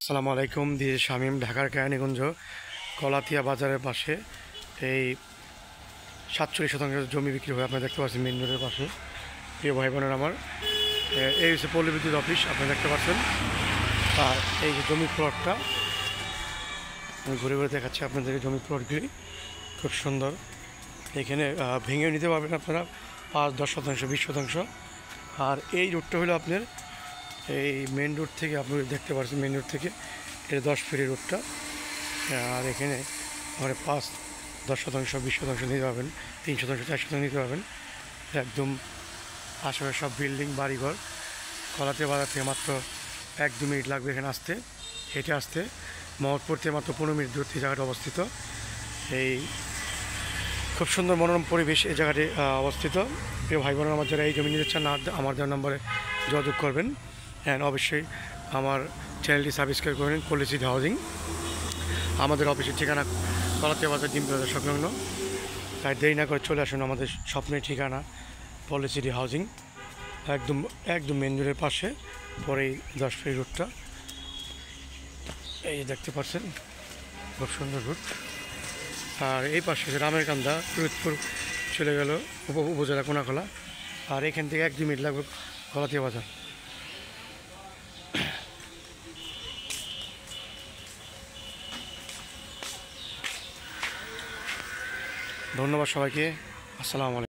আসসালামু আলাইকুম। দিয়ে শামীম, ঢাকার কেরানীগঞ্জ কলাতিয়া বাজারের পাশে এই 47 শতাংশ জমি বিক্রি হয়ে আপনারা দেখতে পাচ্ছেন মেন রোডের পাশে। প্রিয় ভাই বোনের আমার, এই হচ্ছে পল্লী বিদ্যুৎ অফিস, আপনারা দেখতে পাচ্ছেন। আর এই যে জমি প্লটটা আমি ঘুরে ঘুরে দেখাচ্ছি আপনাদের। জমি প্লটগুলি খুব সুন্দর। এখানে ভেঙে নিতে পারবেন আপনারা 5-10 শতাংশ, 20 শতাংশ। আর এই রোডটা হলো আপনার এই মেন রোড থেকে, আপনি দেখতে পাচ্ছেন মেন রোড থেকে এটা 10 ফিট রোডটা। আর এখানে মানে 5-10 শতাংশ, 20 শতাংশ নিতে পারবেন, 3 শতাংশ, 4 শতাংশ নিতে পারবেন। একদম আশেপাশে সব বিল্ডিং, বাড়িঘর। কলাতিয়া বাজার থেকে মাত্র 1-2 মিনিট লাগবে এখানে আসতে, হেঁটে আসতে। মহৎপুর থেকে মাত্র 15 মিনিট দূরত্বে জায়গাটা অবস্থিত। এই খুব সুন্দর মনোরম পরিবেশ এই জায়গাটি অবস্থিত। প্রিয় ভাই বোনেরা আমার, যারা এই জমি নিতে চান না, আমার দেওয়ার নম্বরে যোগাযোগ করবেন। হ্যাঁ, অবশ্যই আমার চ্যানেলটি সাবস্ক্রাইব করবেন। পল্লী সিটি হাউজিং আমাদের অফিসের ঠিকানা কলাতিয়া বাজার, ডিম বাজার সংলগ্ন। তাই দেরি না করে চলে আসুন আমাদের স্বপ্নের ঠিকানা পল্লী সিটি হাউজিং, একদম একদম মেন রোডের পাশে, পরেই 10 ফিট রোডটা। এই দেখতে পাচ্ছেন, খুব সুন্দর রোড। আর এই পাশে রামের কান্দা, ফরিদপুর চলে গেল উপজেলা কোনাখোলা। আর এখান থেকে 1-2 মিনিট লাগবে কলাতিয়া বাজার। ধন্যবাদ সবাইকে। আসসালামু আলাইকুম।